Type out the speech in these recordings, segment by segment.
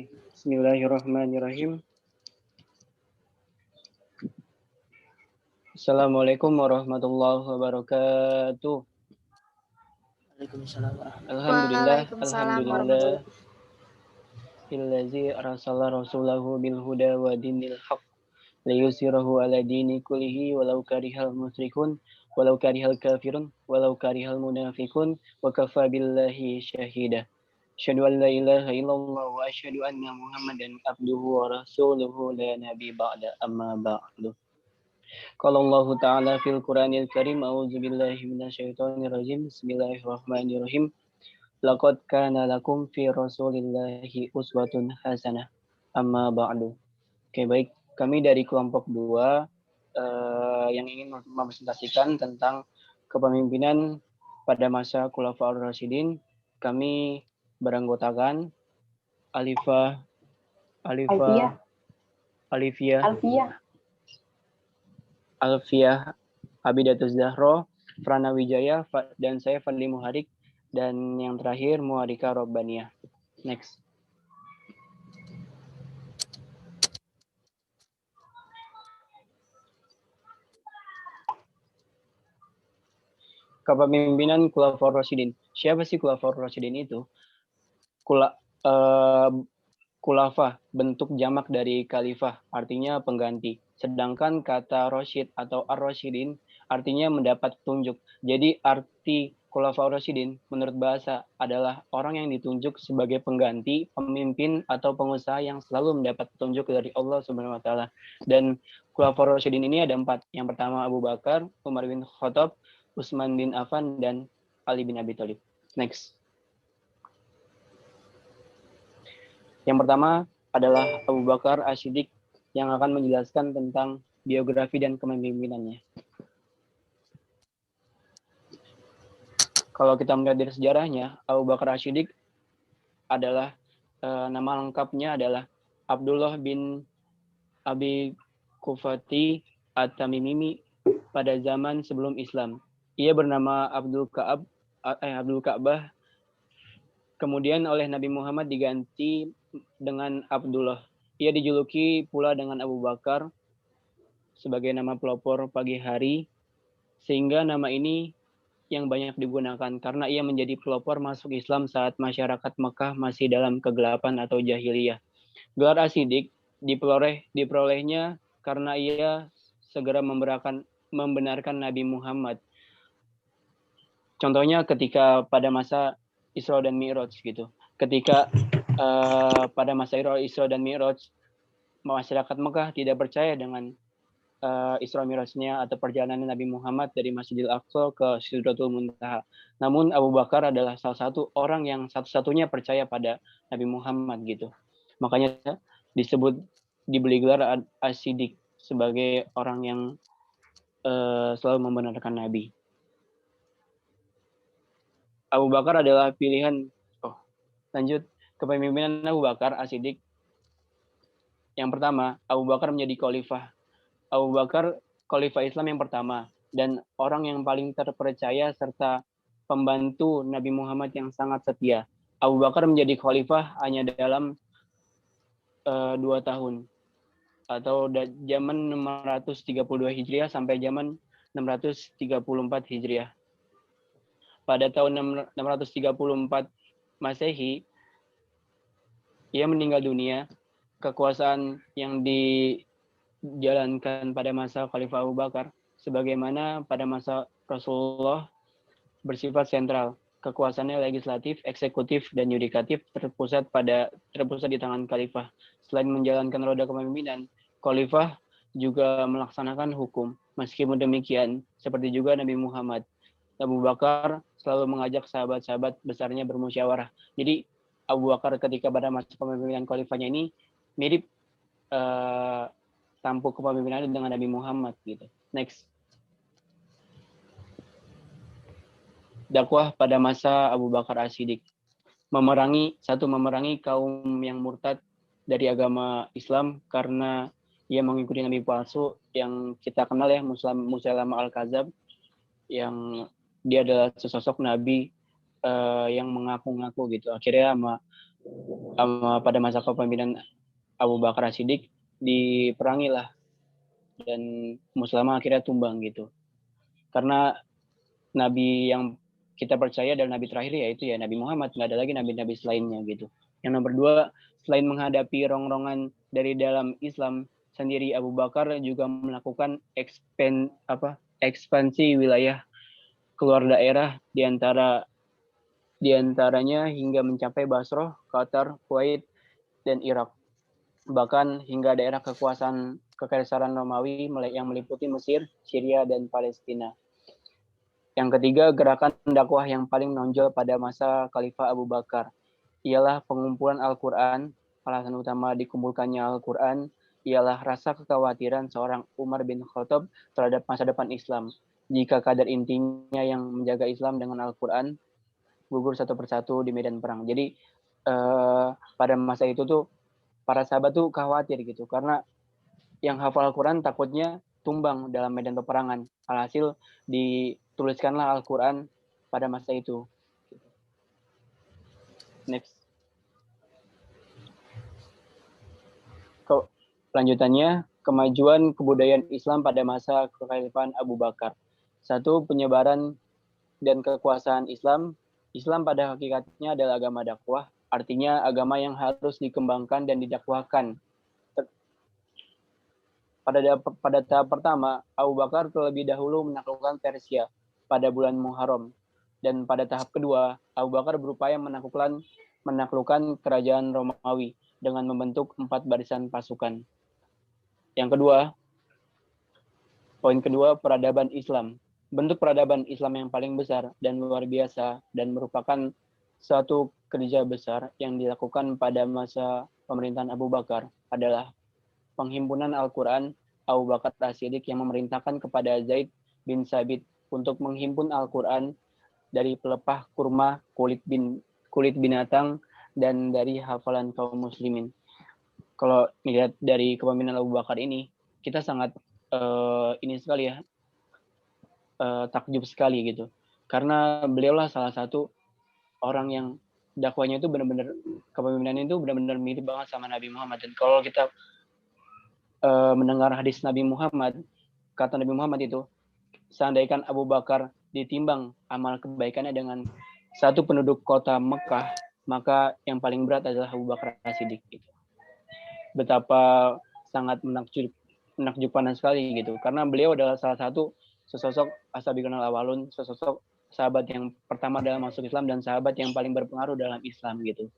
Bismillahirrahmanirrahim. Assalamualaikum warahmatullahi wabarakatuh. Waalaikumsalam Alhamdulillah, Waalaikumsalam alhamdulillah. Illazi arsala rasulahu bil huda wa dinil haq liyusirahu ala dini kullihi walau karihal musyrikun walau karihal kafirun walau karihal munafikun wa kafa billahi syahida. Asyhadu an la ilaha illallah wa asyhadu anna Muhammadan abduhu wa rasuluhu la nabi ba'da amma ba'du. Qala Allah Ta'ala fil Qur'anil Karim, a'udzu billahi minasyaitonir rajim. Bismillahirrahmanirrahim. Laqad kana lakum fi Rasulillahi uswatun hasanah. Amma ba'du. Oke, baik. Kami dari kelompok 2 yang ingin mempresentasikan tentang kepemimpinan pada masa Khulafaur Rasyidin. Kami beranggotakan Alifia, Alfiah Abidatus Zahro, Frana Wijaya, dan saya Fadli Muharik, dan yang terakhir Muharika Robbaniyah. Next. Kepemimpinan Khulafaur Rasyidin. Siapa sih Khulafaur Rasyidin itu? Khulafa, bentuk jamak dari khalifah, artinya pengganti. Sedangkan kata Rasyid atau Ar-Rasyidin artinya mendapat petunjuk. Jadi arti Khulafaur Rasyidin menurut bahasa adalah orang yang ditunjuk sebagai pengganti, pemimpin atau pengusaha yang selalu mendapat petunjuk dari Allah Subhanahu wa taala. Dan Khulafaur Rasyidin ini ada 4. Yang pertama Abu Bakar, Umar bin Khattab, Utsman bin Affan, dan Ali bin Abi Thalib. Next. Yang pertama adalah Abu Bakar As-Siddiq yang akan menjelaskan tentang biografi dan kepemimpinannya. Kalau kita melihat dari sejarahnya, Abu Bakar As-Siddiq adalah nama lengkapnya adalah Abdullah bin Abi Kufati At-Tamimi pada zaman sebelum Islam. Ia bernama Abdul Ka'bah, kemudian oleh Nabi Muhammad diganti dengan Abdullah. Ia dijuluki pula dengan Abu Bakar sebagai nama pelopor pagi hari, sehingga nama ini yang banyak digunakan karena ia menjadi pelopor masuk Islam saat masyarakat Mekah masih dalam kegelapan atau jahiliyah. Gelar As-Siddiq diperolehnya karena ia segera membenarkan Nabi Muhammad. Contohnya ketika pada masa Isra dan Mi'raj gitu. Ketika pada masa Isra dan Mi'raj, masyarakat Mekah tidak percaya dengan Isra Mi'rajnya atau perjalanan Nabi Muhammad dari Masjidil Aqsa ke Sidratul Muntaha. Namun Abu Bakar adalah salah satu orang yang satu-satunya percaya pada Nabi Muhammad gitu. Makanya diberi gelar As-Siddiq sebagai orang yang selalu membenarkan Nabi. Abu Bakar adalah pilihan. Lanjut, kepemimpinan Abu Bakar As-Siddiq. Yang pertama, Abu Bakar menjadi khalifah. Abu Bakar khalifah Islam yang pertama dan orang yang paling terpercaya serta pembantu Nabi Muhammad yang sangat setia. Abu Bakar menjadi khalifah hanya dalam 2 tahun atau zaman 632 Hijriah sampai zaman 634 Hijriah. Pada tahun 634 Masehi, ia meninggal dunia. Kekuasaan yang dijalankan pada masa Khalifah Abu Bakar, sebagaimana pada masa Rasulullah, bersifat sentral. Kekuasaannya legislatif, eksekutif, dan yudikatif terpusat di tangan Khalifah. Selain menjalankan roda kepemimpinan, Khalifah juga melaksanakan hukum. Meskipun demikian, seperti juga Nabi Muhammad, Abu Bakar selalu mengajak sahabat-sahabat besarnya bermusyawarah. Jadi Abu Bakar ketika pada masa kepemimpinan khalifahnya ini mirip tampuk kepemimpinannya dengan Nabi Muhammad gitu. Next. Dakwah pada masa Abu Bakar As-Siddiq. Memerangi kaum yang murtad dari agama Islam karena ia mengikuti nabi palsu yang kita kenal ya, Musailamah Al-Kadzab, yang dia adalah sesosok nabi yang mengaku-ngaku gitu. Akhirnya pada masa kepemimpinan Abu Bakar As-Siddiq diperangi lah, dan Muslimah akhirnya tumbang gitu. Karena nabi yang kita percaya adalah nabi terakhir, yaitu ya Nabi Muhammad, nggak ada lagi nabi-nabi selainnya gitu. Yang nomor dua, selain menghadapi rongrongan dari dalam Islam sendiri, Abu Bakar juga melakukan ekspansi wilayah keluar daerah, diantaranya hingga mencapai Basrah, Qatar, Kuwait, dan Irak. Bahkan hingga daerah kekaisaran Romawi yang meliputi Mesir, Syria, dan Palestina. Yang ketiga, gerakan dakwah yang paling menonjol pada masa Khalifah Abu Bakar ialah pengumpulan Al-Quran. Alasan utama dikumpulkannya Al-Quran ialah rasa kekhawatiran seorang Umar bin Khattab terhadap masa depan Islam. Jika kadar intinya yang menjaga Islam dengan Al-Quran gugur satu persatu di medan perang. Jadi pada masa itu tuh para sahabat tuh khawatir gitu, karena yang hafal Al-Quran takutnya tumbang dalam medan peperangan. Alhasil dituliskanlah Al-Quran pada masa itu. Next. Lanjutannya, kemajuan kebudayaan Islam pada masa kekhalifahan Abu Bakar. Satu, penyebaran dan kekuasaan Islam. Islam pada hakikatnya adalah agama dakwah, artinya agama yang harus dikembangkan dan didakwahkan. Pada tahap pertama, Abu Bakar terlebih dahulu menaklukkan Persia pada bulan Muharram. Dan pada tahap kedua, Abu Bakar berupaya menaklukkan kerajaan Romawi dengan membentuk 4 barisan pasukan. Yang kedua, poin kedua, peradaban Islam. Bentuk peradaban Islam yang paling besar dan luar biasa dan merupakan suatu kerja besar yang dilakukan pada masa pemerintahan Abu Bakar adalah penghimpunan Al-Quran. Abu Bakar As-Siddiq yang memerintahkan kepada Zaid bin Sabit untuk menghimpun Al-Quran dari pelepah kurma, kulit binatang, dan dari hafalan kaum muslimin. Kalau melihat dari kepemimpinan Abu Bakar ini, kita sangat ini sekali ya, takjub sekali gitu. Karena beliaulah salah satu orang yang dakwanya itu benar-benar, kepemimpinannya itu benar-benar mirip banget sama Nabi Muhammad. Dan kalau kita mendengar hadis Nabi Muhammad, kata Nabi Muhammad itu, seandainya Abu Bakar ditimbang amal kebaikannya dengan satu penduduk kota Mekah, maka yang paling berat adalah Abu Bakar As-Siddiq. Gitu. Betapa sangat menakjubkan sekali gitu, karena beliau adalah salah satu sesosok as-sabiqun al-awwalun, sesosok sahabat yang pertama dalam masuk Islam dan sahabat yang paling berpengaruh dalam Islam gitu.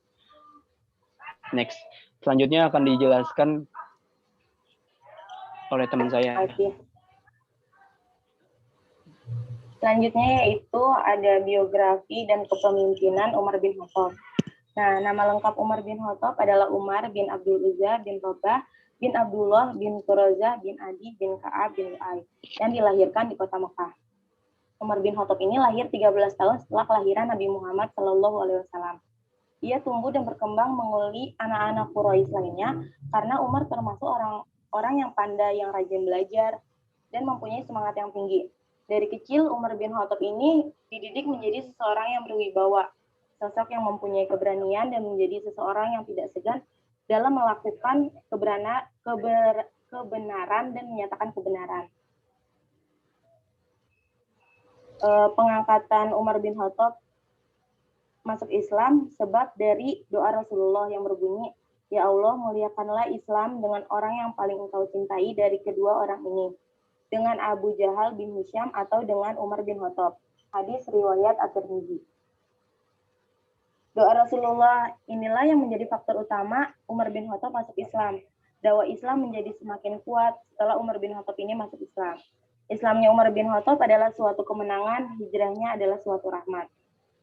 Next, selanjutnya akan dijelaskan oleh teman saya. Okay. Selanjutnya yaitu ada biografi dan kepemimpinan Umar bin Khattab. Nah, nama lengkap Umar bin Khattab adalah Umar bin Abdul Uzza bin Rabah bin Abdullah bin Qurrazah bin Adi bin Ka'ab bin Lu'ay yang dilahirkan di kota Mekah. Umar bin Khattab ini lahir 13 tahun setelah kelahiran Nabi Muhammad SAW. Ia tumbuh dan berkembang menguli anak-anak Quraisy lainnya karena Umar termasuk orang yang pandai, yang rajin belajar, dan mempunyai semangat yang tinggi. Dari kecil, Umar bin Khattab ini dididik menjadi seseorang yang berwibawa, sosok yang mempunyai keberanian dan menjadi seseorang yang tidak segan dalam melakukan kebenaran dan menyatakan kebenaran. Pengangkatan Umar bin Khattab masuk Islam sebab dari doa Rasulullah yang berbunyi, "Ya Allah, muliakanlah Islam dengan orang yang paling engkau cintai dari kedua orang ini, dengan Abu Jahal bin Hisham atau dengan Umar bin Khattab." Hadis riwayat At-Tirmidzi. Doa Rasulullah inilah yang menjadi faktor utama Umar bin Khattab masuk Islam. Dakwah Islam menjadi semakin kuat setelah Umar bin Khattab ini masuk Islam. Islamnya Umar bin Khattab adalah suatu kemenangan, hijrahnya adalah suatu rahmat.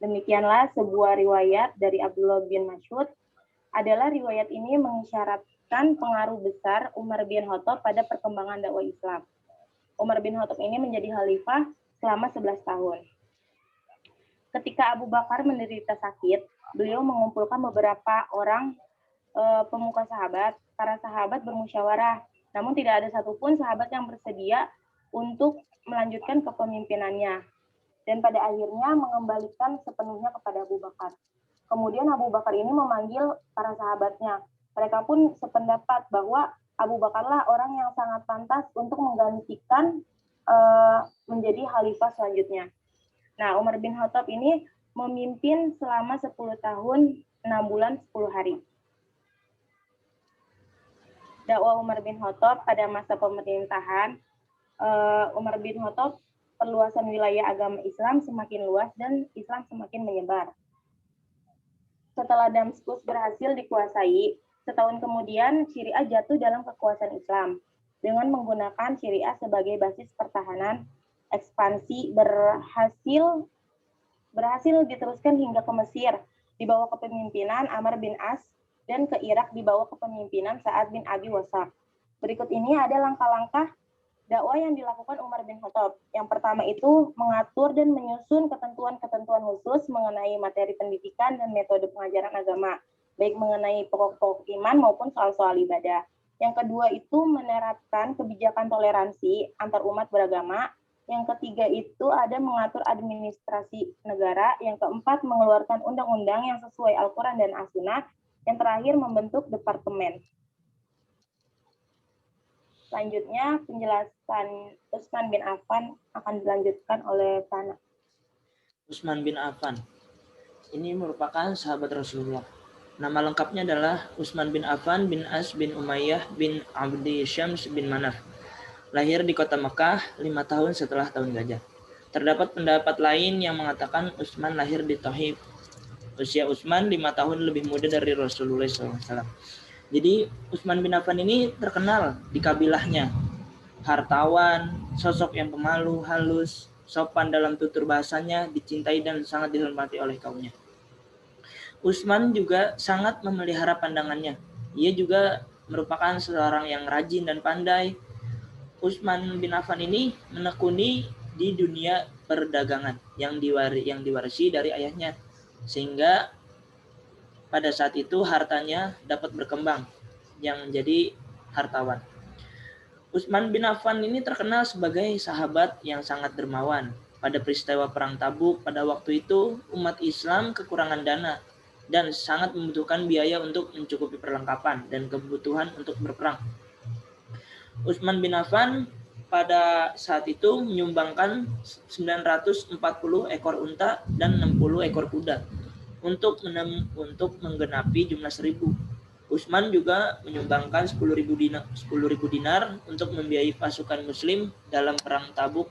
Demikianlah sebuah riwayat dari Abdullah bin Mas'ud. Adalah riwayat ini mengisyaratkan pengaruh besar Umar bin Khattab pada perkembangan dakwah Islam. Umar bin Khattab ini menjadi khalifah selama 11 tahun. Ketika Abu Bakar menderita sakit, beliau mengumpulkan beberapa orang pemuka sahabat. Para sahabat bermusyawarah, namun tidak ada satupun sahabat yang bersedia untuk melanjutkan kepemimpinannya. dan pada akhirnya mengembalikan sepenuhnya kepada Abu Bakar. Kemudian Abu Bakar ini memanggil para sahabatnya. Mereka pun sependapat bahwa Abu Bakarlah orang yang sangat pantas untuk menggantikan menjadi khalifah selanjutnya. Nah, Umar bin Khattab ini memimpin selama 10 tahun, 6 bulan, 10 hari. Dakwah Umar bin Khattab pada masa pemerintahan Umar bin Khattab, perluasan wilayah agama Islam semakin luas dan Islam semakin menyebar. Setelah Damaskus berhasil dikuasai, setahun kemudian Syria jatuh dalam kekuasaan Islam. Dengan menggunakan Syria sebagai basis pertahanan, ekspansi berhasil diteruskan hingga ke Mesir di bawah kepemimpinan Amr bin As dan ke Irak di bawah kepemimpinan Sa'ad bin Abi Waqqas. Berikut ini ada langkah-langkah dakwah yang dilakukan Umar bin Khattab. Yang pertama itu mengatur dan menyusun ketentuan-ketentuan khusus mengenai materi pendidikan dan metode pengajaran agama, baik mengenai pokok-pokok iman maupun soal-soal ibadah. Yang kedua itu menerapkan kebijakan toleransi antar umat beragama. Yang ketiga itu ada mengatur administrasi negara. Yang keempat mengeluarkan undang-undang yang sesuai Al-Quran dan As-Sunnah. Yang terakhir membentuk departemen. Selanjutnya, penjelasan Utsman bin Affan akan dilanjutkan oleh Pana. Utsman bin Affan ini merupakan sahabat Rasulullah. Nama lengkapnya adalah Utsman bin Affan bin As bin Umayyah bin Abdi Syams bin Manaf. Lahir di kota Mekah 5 tahun setelah tahun gajah. Terdapat pendapat lain yang mengatakan Utsman lahir di Taif. Usia Utsman 5 tahun lebih muda dari Rasulullah SAW. Jadi Utsman bin Affan ini terkenal di kabilahnya. Hartawan, sosok yang pemalu, halus, sopan dalam tutur bahasanya, dicintai dan sangat dihormati oleh kaumnya. Utsman juga sangat memelihara pandangannya. Ia juga merupakan seorang yang rajin dan pandai. Utsman bin Affan ini menekuni di dunia perdagangan yang diwarisi dari ayahnya, sehingga pada saat itu hartanya dapat berkembang yang menjadi hartawan. Utsman bin Affan ini terkenal sebagai sahabat yang sangat dermawan. Pada peristiwa Perang Tabuk pada waktu itu, umat Islam kekurangan dana dan sangat membutuhkan biaya untuk mencukupi perlengkapan dan kebutuhan untuk berperang. Utsman bin Affan pada saat itu menyumbangkan 940 ekor unta dan 60 ekor kuda untuk menggenapi jumlah 1000. Utsman juga menyumbangkan 10.000 dinar untuk membiayai pasukan muslim dalam perang Tabuk,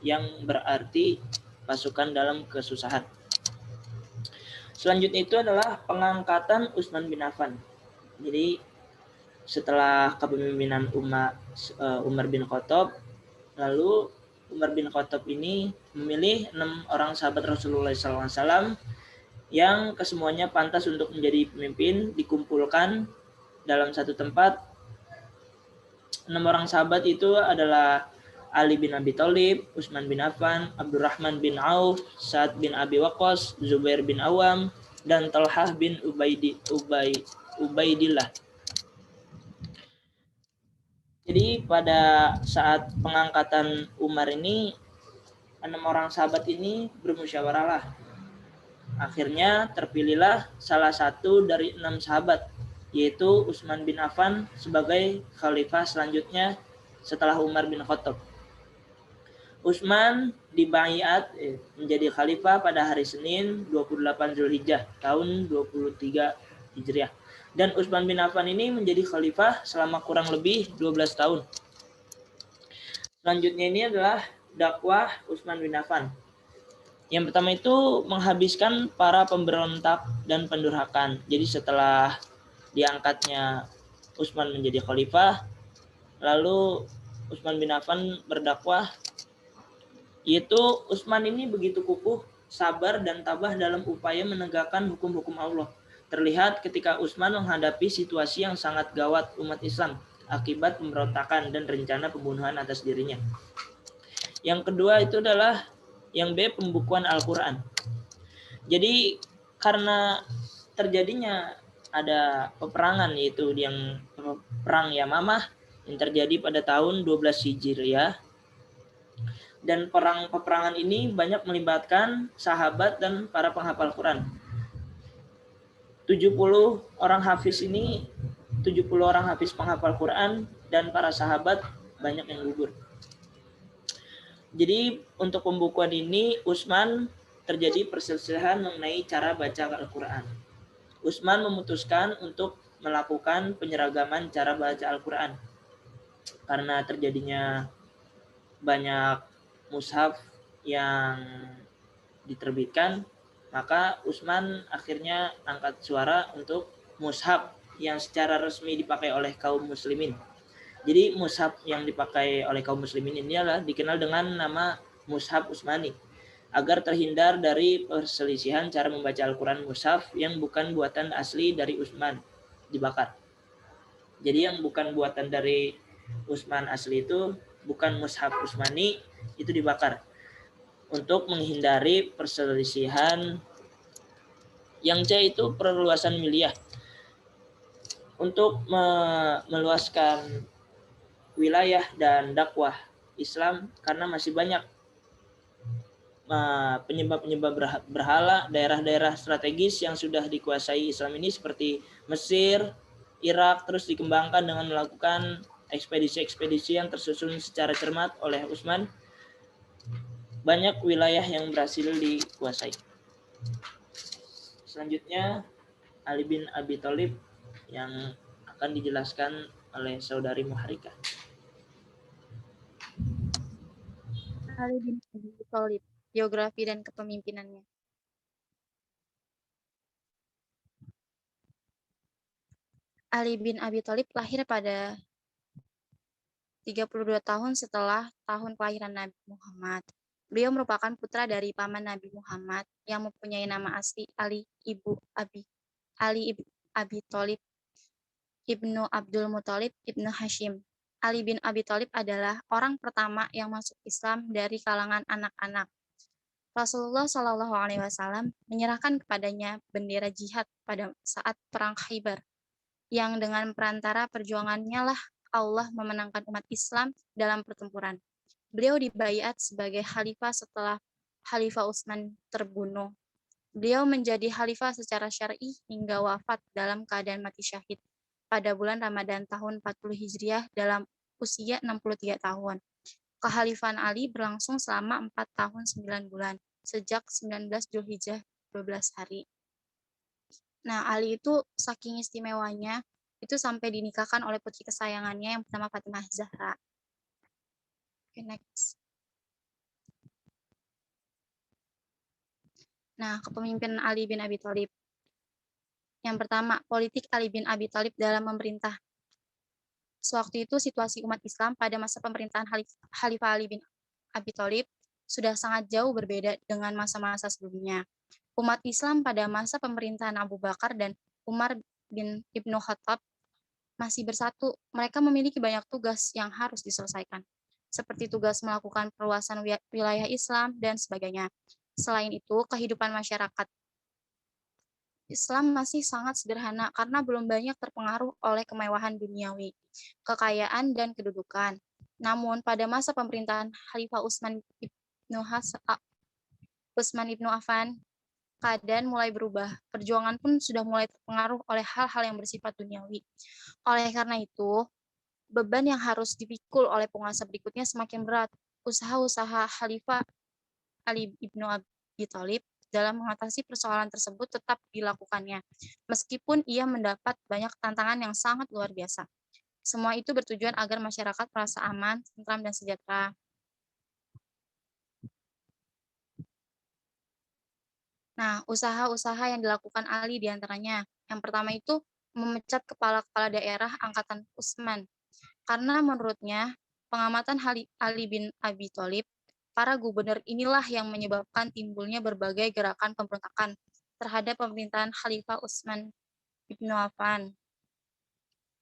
yang berarti pasukan dalam kesusahan. Selanjutnya itu adalah pengangkatan Utsman bin Affan. Jadi setelah kepemimpinan Umar bin Khattab, lalu Umar bin Khattab ini memilih 6 orang sahabat Rasulullah SAW yang kesemuanya pantas untuk menjadi pemimpin, dikumpulkan dalam satu tempat. 6 orang sahabat itu adalah Ali bin Abi Thalib, Utsman bin Affan, Abdurrahman bin Auf, Sa'ad bin Abi Waqqas, Zubair bin Awam, dan Talhah bin Ubaidillah. Jadi pada saat pengangkatan Umar ini, 6 orang sahabat ini bermusyawarah. Akhirnya terpilihlah salah satu dari 6 sahabat, yaitu Utsman bin Affan sebagai khalifah selanjutnya setelah Umar bin Khattab. Utsman dibaiat menjadi khalifah pada hari Senin 28 Zulhijjah tahun 23 Hijriah. Dan Utsman bin Affan ini menjadi khalifah selama kurang lebih 12 tahun. Selanjutnya ini adalah dakwah Utsman bin Affan. Yang pertama itu menghabiskan para pemberontak dan pendurhakan. Jadi setelah diangkatnya Utsman menjadi khalifah, lalu Utsman bin Affan berdakwah, yaitu Utsman ini begitu kukuh, sabar dan tabah dalam upaya menegakkan hukum-hukum Allah. Terlihat ketika Utsman menghadapi situasi yang sangat gawat umat Islam akibat pemberontakan dan rencana pembunuhan atas dirinya. Yang kedua itu adalah yang B, pembukuan Al-Quran. Jadi karena terjadinya ada peperangan, yaitu yang perang Yamamah yang terjadi pada tahun 12 Hijriah, Dan peperangan ini banyak melibatkan sahabat dan para penghafal Quran. 70 orang hafiz ini, 70 orang hafiz penghafal Quran dan para sahabat banyak yang gugur. Jadi untuk pembukuan ini Utsman terjadi perselisihan mengenai cara baca Al-Quran. Utsman memutuskan untuk melakukan penyeragaman cara baca Al-Quran karena terjadinya banyak mushaf yang diterbitkan, maka Utsman akhirnya angkat suara untuk mushaf yang secara resmi dipakai oleh kaum muslimin. Jadi mushaf yang dipakai oleh kaum muslimin ini adalah dikenal dengan nama mushaf Utsmani, agar terhindar dari perselisihan cara membaca Al-Quran mushaf yang bukan buatan asli dari Utsman dibakar. Jadi yang bukan buatan dari Utsman asli itu, bukan mushaf Utsmani, itu dibakar untuk menghindari perselisihan. Yang C itu perluasan wilayah. Untuk meluaskan wilayah dan dakwah Islam karena masih banyak penyembah berhala daerah-daerah strategis yang sudah dikuasai Islam ini seperti Mesir, Irak, terus dikembangkan dengan melakukan ekspedisi-ekspedisi yang tersusun secara cermat oleh Utsman. Banyak wilayah yang berhasil dikuasai. Selanjutnya Ali bin Abi Thalib yang akan dijelaskan oleh saudari Muharrika. Ali bin Abi Thalib, biografi dan kepemimpinannya. Ali bin Abi Thalib lahir pada 32 tahun setelah tahun kelahiran Nabi Muhammad. Beliau merupakan putra dari paman Nabi Muhammad yang mempunyai nama asli Ali ibnu Abi Thalib ibnu Abdul Muthalib ibnu Hashim. Ali bin Abi Thalib adalah orang pertama yang masuk Islam dari kalangan anak-anak. Rasulullah Shallallahu Alaihi Wasallam menyerahkan kepadanya bendera jihad pada saat perang Khaybar, yang dengan perantara perjuangannya lah Allah memenangkan umat Islam dalam pertempuran. Beliau dibaiat sebagai khalifah setelah Khalifah Utsman terbunuh. Beliau menjadi khalifah secara syar'i hingga wafat dalam keadaan mati syahid pada bulan Ramadan tahun 40 Hijriah dalam usia 63 tahun. Kekhalifahan Ali berlangsung selama 4 tahun 9 bulan, sejak 19 Zulhijjah 12 hari. Nah, Ali itu saking istimewanya, itu sampai dinikahkan oleh putri kesayangannya yang bernama Fatimah Zahra. Oke, next. Nah, kepemimpinan Ali bin Abi Thalib. Yang pertama, politik Ali bin Abi Thalib dalam memerintah. Sewaktu itu situasi umat Islam pada masa pemerintahan Khalifah Ali bin Abi Thalib sudah sangat jauh berbeda dengan masa-masa sebelumnya. Umat Islam pada masa pemerintahan Abu Bakar dan Umar bin Ibnu Khattab masih bersatu. Mereka memiliki banyak tugas yang harus diselesaikan, seperti tugas melakukan perluasan wilayah Islam dan sebagainya. Selain itu, kehidupan masyarakat Islam masih sangat sederhana karena belum banyak terpengaruh oleh kemewahan duniawi, kekayaan, dan kedudukan. Namun, pada masa pemerintahan Khalifah Utsman ibnu Affan, keadaan mulai berubah. Perjuangan pun sudah mulai terpengaruh oleh hal-hal yang bersifat duniawi. Oleh karena itu, beban yang harus dipikul oleh penguasa berikutnya semakin berat. Usaha-usaha Khalifah Ali ibnu Abi Thalib dalam mengatasi persoalan tersebut tetap dilakukannya, meskipun ia mendapat banyak tantangan yang sangat luar biasa. Semua itu bertujuan agar masyarakat merasa aman, tentram, dan sejahtera. Nah, usaha-usaha yang dilakukan Ali diantaranya, yang pertama itu memecat kepala-kepala daerah angkatan Utsman, karena menurutnya pengamatan Ali bin Abi Thalib, para gubernur inilah yang menyebabkan timbulnya berbagai gerakan pemberontakan terhadap pemerintahan Khalifah Utsman ibnu Affan.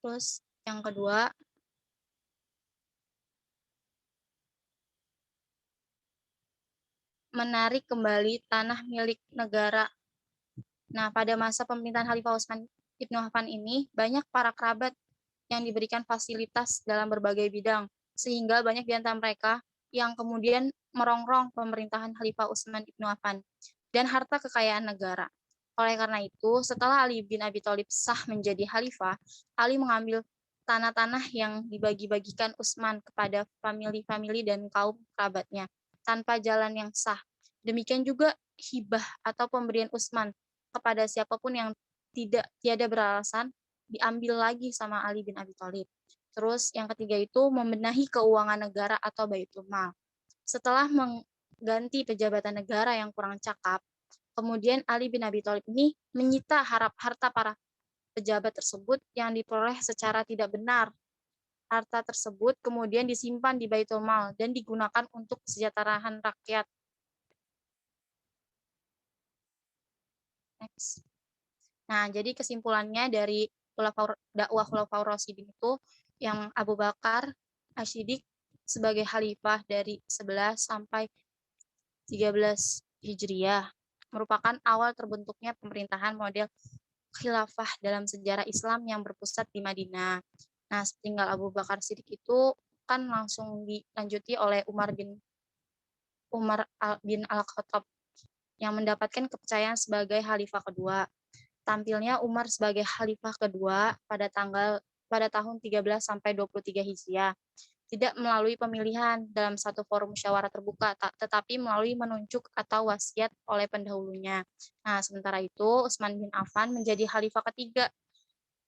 Terus yang kedua, menarik kembali tanah milik negara. Nah, pada masa pemerintahan Khalifah Utsman ibnu Affan ini, banyak para kerabat yang diberikan fasilitas dalam berbagai bidang, sehingga banyak di antara mereka yang kemudian merongrong pemerintahan Khalifah Utsman ibnu Affan dan harta kekayaan negara. Oleh karena itu, setelah Ali bin Abi Thalib sah menjadi khalifah, Ali mengambil tanah-tanah yang dibagi-bagikan Utsman kepada famili-famili dan kaum kerabatnya tanpa jalan yang sah. Demikian juga hibah atau pemberian Utsman kepada siapapun yang tiada beralasan diambil lagi sama Ali bin Abi Thalib. Terus yang ketiga itu membenahi keuangan negara atau Baitul Mal. Setelah mengganti pejabatan negara yang kurang cakap, kemudian Ali bin Abi Thalib ini menyita harta para pejabat tersebut yang diperoleh secara tidak benar. Harta tersebut kemudian disimpan di Baitul Mal dan digunakan untuk kesejahteraan rakyat. Next. Nah, jadi kesimpulannya dari dakwah Khulafaur Rasyidin itu yang Abu Bakar Asy-Siddiq sebagai khalifah dari 11 sampai 13 Hijriah merupakan awal terbentuknya pemerintahan model khilafah dalam sejarah Islam yang berpusat di Madinah. Nah, setinggal Abu Bakar Siddiq itu kan langsung dilanjuti oleh Umar bin Al-Khattab yang mendapatkan kepercayaan sebagai khalifah kedua. Tampilnya Umar sebagai khalifah kedua pada tahun 13 sampai 23 Hijriah. Tidak melalui pemilihan dalam satu forum musyawarah terbuka, tetapi melalui menunjuk atau wasiat oleh pendahulunya. Nah, sementara itu Utsman bin Affan menjadi khalifah ketiga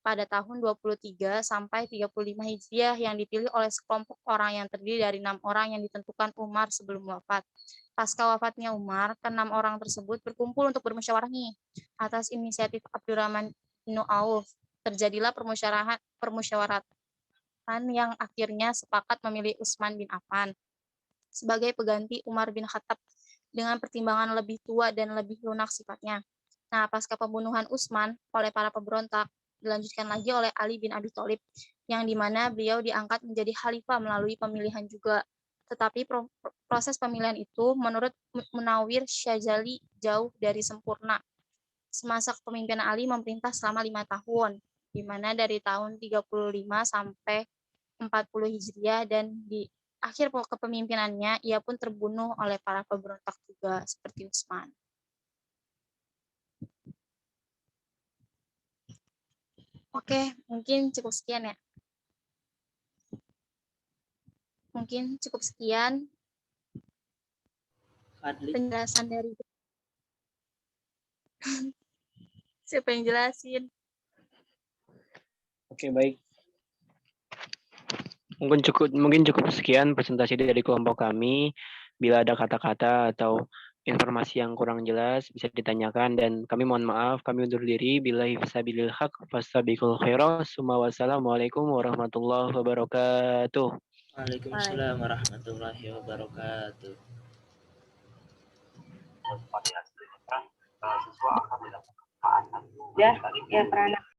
pada tahun 23 sampai 35 Hijriah yang dipilih oleh sekelompok orang yang terdiri dari 6 orang yang ditentukan Umar sebelum wafat. Pasca wafatnya Umar, ke-6 orang tersebut berkumpul untuk bermusyawarah nih. Atas inisiatif Abdurrahman bin Auf, terjadilah permusyawaratan yang akhirnya sepakat memilih Utsman bin Affan sebagai pengganti Umar bin Khattab dengan pertimbangan lebih tua dan lebih lunak sifatnya. Nah, pasca pembunuhan Utsman oleh para pemberontak, dilanjutkan lagi oleh Ali bin Abi Thalib, yang dimana beliau diangkat menjadi khalifah melalui pemilihan juga. Tetapi proses pemilihan itu menurut Munawir Syazali jauh dari sempurna. Semasa kepemimpinan Ali memerintah selama 5 tahun, di mana dari tahun 35 sampai 40 Hijriah, dan di akhir kepemimpinannya ia pun terbunuh oleh para pemberontak juga seperti Utsman. Oke, mungkin cukup sekian ya. Mungkin cukup sekian penjelasan dari siapa yang jelasin. Oke, baik. Mungkin cukup sekian presentasi dari kelompok kami. Bila ada kata-kata atau informasi yang kurang jelas bisa ditanyakan, dan kami mohon maaf, kami undur diri. Billahi fisabilil haq fastabiqul khairat. Wassalamualaikum warahmatullahi wabarakatuh. Waalaikumsalam warahmatullahi wabarakatuh. Ya, ya Prana.